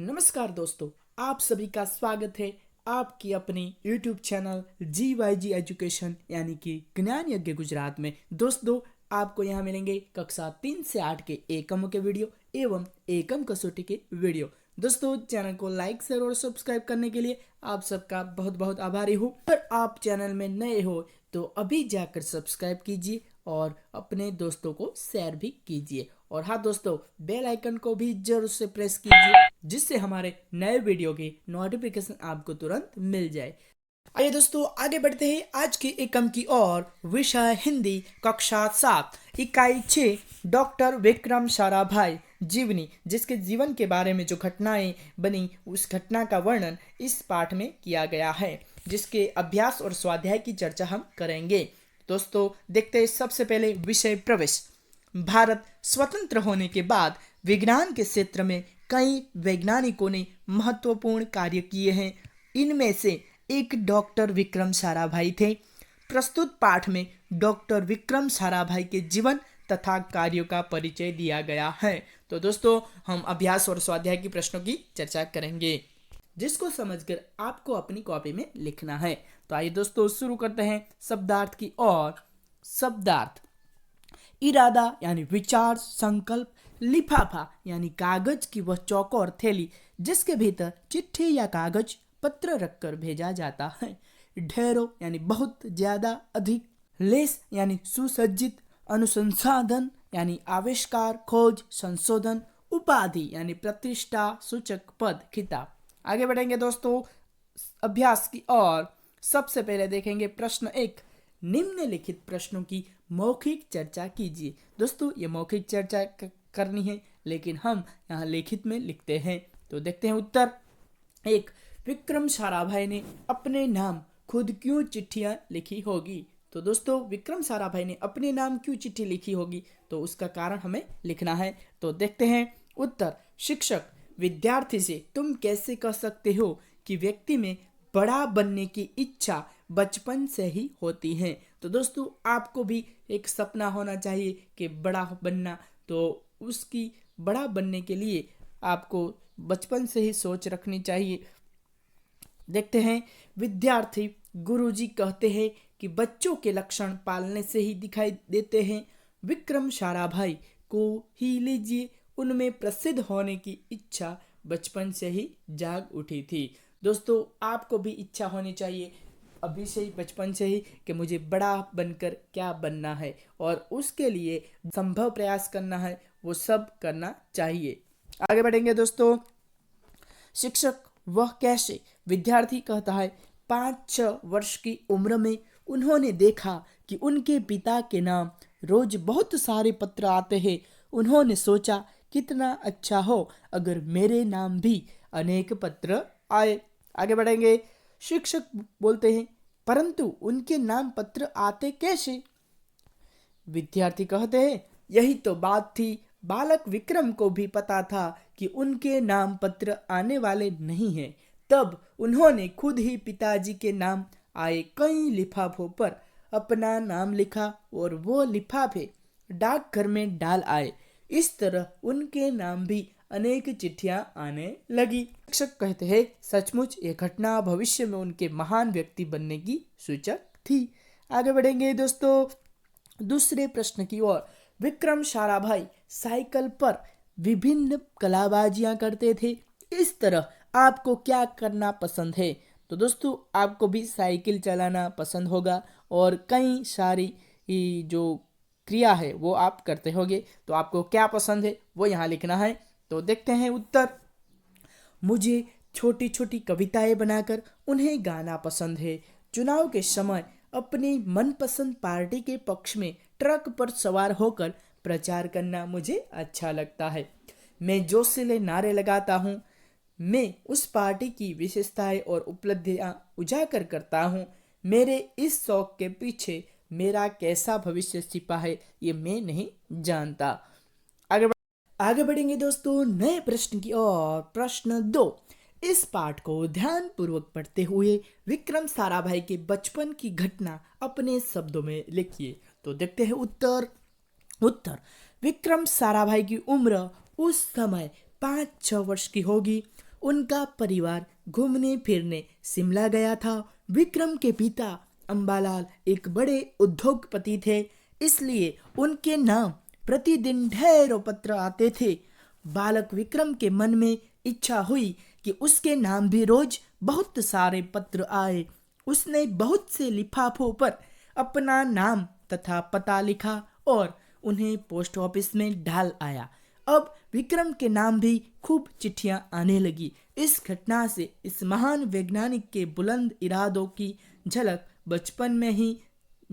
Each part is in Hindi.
नमस्कार दोस्तों, आप सभी का स्वागत है आपकी अपनी YouTube चैनल GYG एजुकेशन यानी कि ज्ञान यज्ञ गुजरात में। दोस्तों, आपको यहाँ मिलेंगे कक्षा 3 से 8 के एकमों के वीडियो एवं एकम कसौटी के वीडियो। दोस्तों, चैनल को लाइक शेयर और सब्सक्राइब करने के लिए आप सबका बहुत बहुत आभारी हूँ। अगर आप चैनल में नए हो तो अभी जाकर सब्सक्राइब कीजिए और अपने दोस्तों को शेयर भी कीजिए। और हाँ दोस्तों, बेल आइकन को भी जरूर से प्रेस कीजिए जिससे हमारे नए वीडियो की नोटिफिकेशन आपको तुरंत मिल जाए। आइए दोस्तों, आगे बढ़ते हैं आज के एकम की ओर। विषय हिंदी, कक्षा 7, इकाई 6, डॉक्टर विक्रम साराभाई जीवनी, जिसके जीवन के बारे में जो घटनाएं बनी उस घटना का वर्णन इस पाठ में किया गया है, जिसके अभ्यास और स्वाध्याय की चर्चा हम करेंगे। दोस्तों, देखते हैं सबसे पहले विषय प्रवेश। भारत स्वतंत्र होने के बाद विज्ञान के क्षेत्र में कई वैज्ञानिकों ने महत्वपूर्ण कार्य किए हैं। इनमें से एक डॉक्टर विक्रम साराभाई थे। प्रस्तुत पाठ में डॉक्टर विक्रम साराभाई के जीवन तथा कार्यों का परिचय दिया गया है। तो दोस्तों, हम अभ्यास और स्वाध्याय की प्रश्नों की चर्चा करेंगे, जिसको समझकर आपको अपनी कॉपी में लिखना है। तो आइए दोस्तों, शुरू करते हैं शब्दार्थ की ओर। शब्दार्थ: इरादा यानी विचार, संकल्प। लिफाफा यानी कागज की वह चौकोर थैली जिसके भीतर चिट्ठी या कागज पत्र रखकर भेजा जाता है। ढेरों यानी बहुत ज्यादा, अधिक। लेस यानी सुसज्जित। अनुसंधान यानी आविष्कार, खोज, संशोधन। उपाधि यानी प्रतिष्ठा सूचक पद, खिताब। आगे बढ़ेंगे दोस्तों अभ्यास की ओर। सबसे पहले देखेंगे प्रश्न 1। निम्नलिखित प्रश्नों की मौखिक चर्चा कीजिए। दोस्तों, ये मौखिक चर्चा करनी है, लेकिन हम यहाँ लिखित में लिखते हैं। तो देखते हैं उत्तर। 1। विक्रम साराभाई ने अपने नाम खुद क्यों चिट्ठियां लिखी होगी? तो दोस्तों, विक्रम साराभाई ने अपने नाम क्यों चिट्ठी लिखी होगी, तो उसका कारण हमें लिखना है। तो देखते हैं उत्तर। शिक्षक विद्यार्थी से तुम कैसे कह सकते हो कि व्यक्ति में बड़ा बनने की इच्छा बचपन से ही होती है? तो दोस्तों, आपको भी एक सपना होना चाहिए कि बड़ा बनना, तो उसकी बड़ा बनने के लिए आपको बचपन से ही सोच रखनी चाहिए। देखते हैं विद्यार्थी: गुरुजी कहते हैं कि बच्चों के लक्षण पालने से ही दिखाई देते हैं। विक्रम साराभाई को ही लीजिए, उनमें प्रसिद्ध होने की इच्छा बचपन से ही जाग उठी थी। दोस्तों, आपको भी इच्छा होनी चाहिए अभी से ही, बचपन से ही, कि मुझे बड़ा बनकर क्या बनना है और उसके लिए संभव प्रयास करना है, वो सब करना चाहिए। आगे बढ़ेंगे दोस्तों। शिक्षक वह कैसे? विद्यार्थी कहता है 5-6 वर्ष की उम्र में उन्होंने देखा कि उनके पिता के नाम रोज बहुत सारे पत्र आते हैं। उन्होंने सोचा कितना अच्छा हो अगर मेरे नाम भी अनेक पत्र आए। आगे बढ़ेंगे। शिक्षक बोलते हैं परंतु उनके नाम पत्र आते कैसे? विद्यार्थी कहते हैं यही तो बात थी। बालक विक्रम को भी पता था कि उनके नाम पत्र आने वाले नहीं हैं। तब उन्होंने खुद ही पिताजी के नाम आए कई लिफाफों पर अपना नाम लिखा और वो लिफाफे डाकघर में डाल आए। इस तरह उनके नाम भी अनेक चिट्ठियां आने लगी। शिक्षक कहते हैं सचमुच ये घटना भविष्य में उनके महान व्यक्ति बनने की सूचक थी। आगे बढ़ेंगे दोस्तों दूसरे प्रश्न की ओर। विक्रम साराभाई साइकिल पर विभिन्न कलाबाजियां करते थे। इस तरह आपको क्या करना पसंद है? तो दोस्तों, आपको भी साइकिल चलाना पसंद होगा और कई सारी जो क्रिया है वो आप करते होंगे। तो आपको क्या पसंद है वो यहाँ लिखना है। तो देखते हैं उत्तर। मुझे छोटी छोटी कविताएं बनाकर उन्हें गाना पसंद है। चुनाव के समय अपनी मनपसंद पार्टी के पक्ष में ट्रक पर सवार होकर प्रचार करना मुझे अच्छा लगता है। मैं जोशीले नारे लगाता हूँ। मैं उस पार्टी की विशेषताएं और उपलब्धियां उजागर करता हूँ। मेरे इस शौक के पीछे मेरा कैसा भविष्य छिपा है ये मैं नहीं जानता। आगे बढ़ेंगे दोस्तों नए प्रश्न की ओर। प्रश्न 2। इस पाठ को ध्यान पूर्वक पढ़ते हुए विक्रम साराभाई के बचपन की घटना अपने शब्दों में लिखिए। तो देखते हैं उत्तर। विक्रम साराभाई की उम्र उस समय 5-6 वर्ष की होगी। उनका परिवार घूमने फिरने शिमला गया था। विक्रम के पिता अंबालाल एक बड़े उद्योगपति थे, इसलिए उनके नाम प्रतिदिन ढेरों पत्र आते थे। बालक विक्रम के मन में इच्छा हुई कि उसके नाम भी रोज बहुत सारे पत्र आए। उसने बहुत से लिफाफों पर अपना नाम तथा पता लिखा और उन्हें पोस्ट ऑफिस में डाल आया। अब विक्रम के नाम भी खूब चिट्ठियां आने लगी। इस घटना से इस महान वैज्ञानिक के बुलंद इरादों की झलक बचपन में ही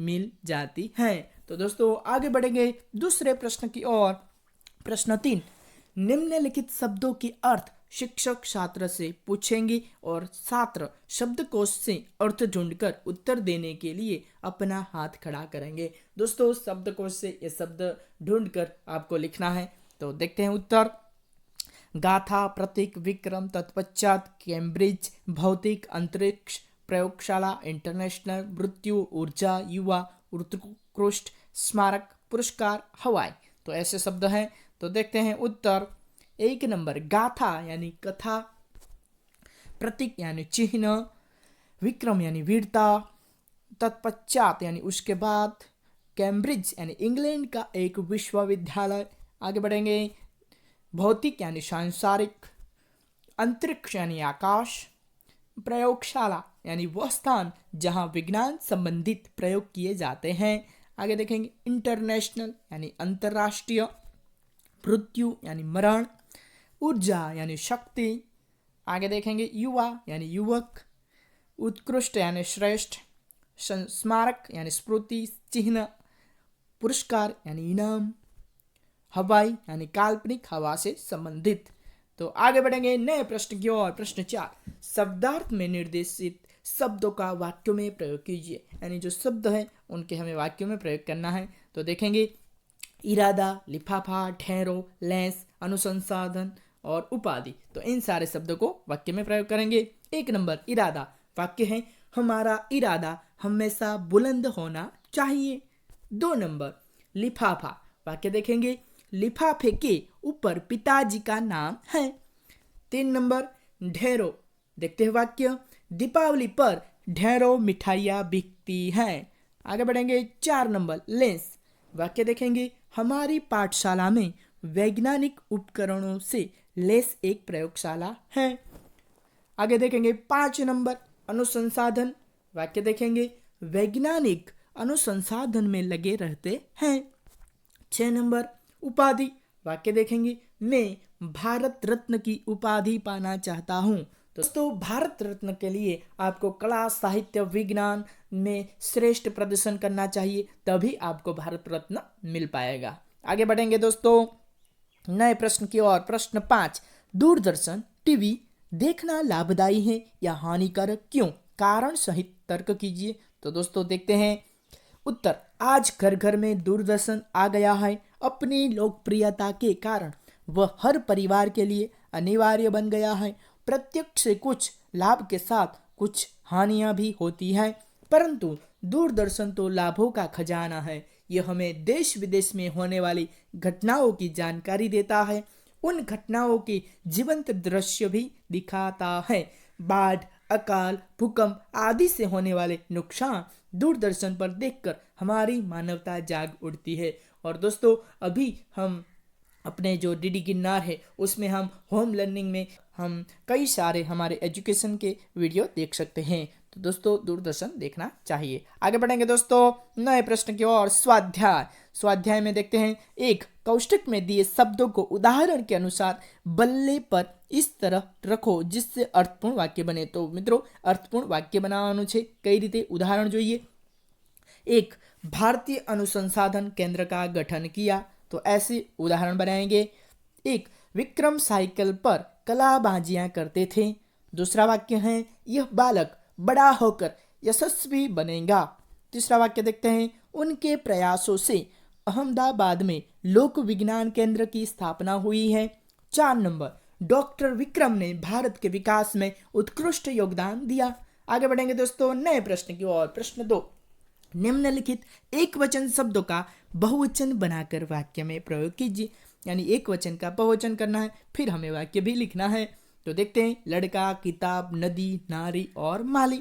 मिल जाती है। तो दोस्तों आगे बढ़ेंगे दूसरे प्रश्न की ओर। प्रश्न 3, निम्नलिखित शब्दों के अर्थ शिक्षक छात्र से पूछेंगे और छात्र शब्दकोश से अर्थ ढूंढकर उत्तर देने के लिए अपना हाथ खड़ा करेंगे। दोस्तों शब्दकोश से ये शब्द ढूंढकर आपको लिखना है। तो देखते हैं उत्तर। गाथा, प्रतीक, विक्रम, तत्पश्चात, कैम्ब्रिज, भौतिक, अंतरिक्ष, प्रयोगशाला, इंटरनेशनल, मृत्यु, ऊर्जा, युवा, उत्कृष्ट, स्मारक, पुरस्कार, हवाई। तो ऐसे शब्द हैं। तो देखते हैं उत्तर। 1 नंबर गाथा यानी कथा, प्रतीक यानी चिन्ह, विक्रम यानी वीरता, तत्पश्चात यानी उसके बाद, कैम्ब्रिज यानी इंग्लैंड का एक विश्वविद्यालय। आगे बढ़ेंगे। भौतिक यानी सांसारिक, अंतरिक्ष यानी आकाश, प्रयोगशाला यानी वह स्थान जहां विज्ञान संबंधित प्रयोग किए जाते हैं। आगे देखेंगे। इंटरनेशनल यानी अंतर्राष्ट्रीय, मृत्यु यानी मरण, ऊर्जा यानी शक्ति। आगे देखेंगे। युवा यानी युवक, उत्कृष्ट यानी श्रेष्ठ, स्मारक यानी स्मृति चिन्ह, पुरस्कार यानी इनाम, हवाई यानी काल्पनिक हवा से संबंधित। तो आगे बढ़ेंगे नए प्रश्न की ओर। प्रश्न 4, शब्दार्थ में निर्देशित शब्दों का वाक्यों में प्रयोग कीजिए। यानी जो शब्द हैं उनके हमें वाक्यों में प्रयोग करना है। तो देखेंगे। इरादा, लिफाफा, ठहरो, लेंस, अनुसंसाधन और उपाधि। तो इन सारे शब्दों को वाक्य में प्रयोग करेंगे। 1 नंबर इरादा। वाक्य है हमारा इरादा हमेशा बुलंद होना चाहिए। 2 नंबर लिफाफा। वाक्य देखेंगे। लिफाफे के ऊपर पिताजी का नाम है। 3 नंबर ढेरों। देखते हैं वाक्य। दीपावली पर ढेरों मिठाइयाँ बिकती हैं। आगे बढ़ेंगे। 4 नंबर लेंस। वाक्य देखेंगे। हमारी पाठशाला में वैज्ञानिक उपकरणों से लेस एक प्रयोगशाला है। आगे देखेंगे। 5 नंबर अनुसंसाधन। वाक्य देखेंगे। वैज्ञानिक अनुसंसाधन में लगे रहते हैं। 6 नंबर उपाधि। वाक्य देखेंगे। मैं भारत रत्न की उपाधि पाना चाहता हूँ। दोस्तों भारत रत्न के लिए आपको कला, साहित्य, विज्ञान में श्रेष्ठ प्रदर्शन करना चाहिए, तभी आपको भारत रत्न मिल पाएगा। आगे बढ़ेंगे दोस्तों नए प्रश्न की ओर। प्रश्न 5, दूरदर्शन टीवी देखना लाभदायी है या हानिकारक, क्यों? कारण सहित तर्क कीजिए। तो दोस्तों देखते हैं उत्तर। आज घर घर में दूरदर्शन आ गया है। अपनी लोकप्रियता के कारण वह हर परिवार के लिए अनिवार्य बन गया है। प्रत्यक्ष से कुछ लाभ के साथ कुछ हानियां भी होती हैं, परंतु दूरदर्शन तो लाभों का खजाना है। यह हमें देश विदेश में होने वाली घटनाओं की जानकारी देता है। उन घटनाओं के जीवंत दृश्य भी दिखाता है। बाढ़, अकाल, भूकंप आदि से होने वाले नुकसान दूरदर्शन पर देखकर हमारी मानवता जाग उठती है। और दोस्तों अभी हम अपने जो डीडी गिरनार है उसमें हम होम लर्निंग में हम कई सारे हमारे एजुकेशन के वीडियो देख सकते हैं। तो दोस्तों दूरदर्शन देखना चाहिए। आगे बढ़ेंगे दोस्तों नए प्रश्न की ओर। स्वाध्याय में देखते हैं। 1, कौष्टक में दिए शब्दों को उदाहरण के अनुसार बल्ले पर इस तरह रखो जिससे अर्थपूर्ण वाक्य बने। तो मित्रों अर्थपूर्ण वाक्य बनावવાનું છે કઈ રીતે ઉદાહરણ જોઈએ। 1, भारतीय अनुसंधान केंद्र का गठन किया। तो ऐसे उदाहरण बनाएंगे। 1, विक्रम साइकिल पर कलाबाजियां करते थे। दूसरा वाक्य है यह बालक बड़ा होकर यशस्वी बनेगा। तीसरा वाक्य देखते हैं। उनके प्रयासों से अहमदाबाद में लोक विज्ञान केंद्र की स्थापना हुई है। 4 नंबर डॉक्टर विक्रम ने भारत के विकास में उत्कृष्ट योगदान दिया। आगे बढ़ेंगे दोस्तों नए प्रश्न की ओर। प्रश्न 2, निम्नलिखित एक वचन शब्दों का बहुवचन बनाकर वाक्य में प्रयोग कीजिए। यानी एक वचन का बहुवचन करना है, फिर हमें वाक्य भी लिखना है। तो देखते हैं, लड़का, किताब, नदी, नारी और माली।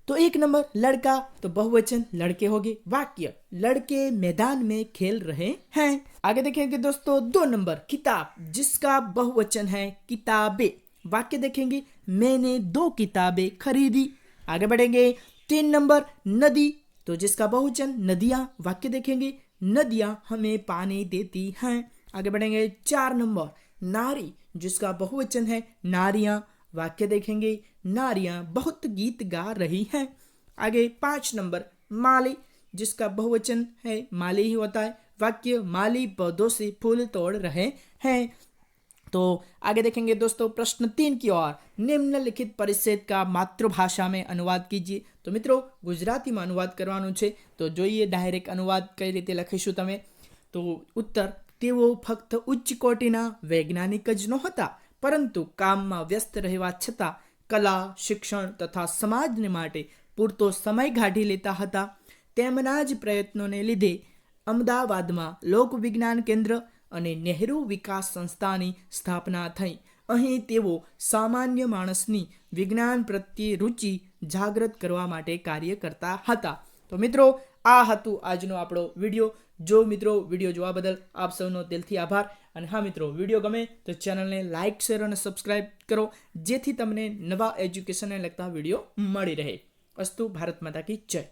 तो 1 नंबर लड़का, तो बहुवचन लड़के हो गए। वाक्य, लड़के मैदान में खेल रहे हैं। आगे देखेंगे दोस्तों 2 नंबर किताब, जिसका बहुवचन है किताबें। वाक्य देखेंगे, मैंने 2 किताबें खरीदी। आगे बढ़ेंगे 3 नंबर नदी, तो जिसका बहुवचन नदियां। वाक्य देखेंगे, नदियां हमें पानी देती हैं। आगे बढ़ेंगे 4 नंबर नारी, जिसका बहुवचन है नारियां। वाक्य देखेंगे, नारियां बहुत गीत गा रही हैं। आगे 5 नंबर माली, जिसका बहुवचन है माली ही होता है। वाक्य, माली पौधों से फूल तोड़ रहे हैं। तो आगे देखेंगे दोस्तों प्रश्न 3 की ओर, निम्नलिखित परिच्छेद का मातृभाषा में अनुवाद कीजिए। तो મિત્રો ગુજરાતીમાં अनुवाद કરવાનું છે, તો જોઈએ ડાયરેક્ટ अनुवाद કઈ રીતે લખીશું તમે। તો ઉત્તર, તેઓ ફક્ત ઉચ્ચ કોટીના વૈજ્ઞાનિક જ નહોતા, પરંતુ કામમાં વ્યસ્ત રહેવા છતાં કલા, શિક્ષણ તથા સમાજને માટે પૂરતો સમય કાઢી લેતા હતા। તેમના જ પ્રયત્નોને લીધે અમદાવાદમાં લોક વિજ્ઞાન કેન્દ્ર અને નહેરુ વિકાસ સંસ્થાની સ્થાપના થઈ। અહીં તેઓ સામાન્ય માણસની વિજ્ઞાન પ્રત્યે રુચિ જાગૃત કરવા માટે કાર્ય કરતા હતા। તો મિત્રો આ હતું આજનો આપણો વિડીયો। જો મિત્રો વિડીયો જોવા બદલ આપ સૌનો દિલથી આભાર। અને હા મિત્રો, વિડીયો ગમે તો ચેનલને લાઇક, શેર અને સબસ્ક્રાઇબ કરો, જેથી તમને નવા એજ્યુકેશનને લગતા વિડીયો મળી રહે। અસ્તુ, ભારત માતા કી જય।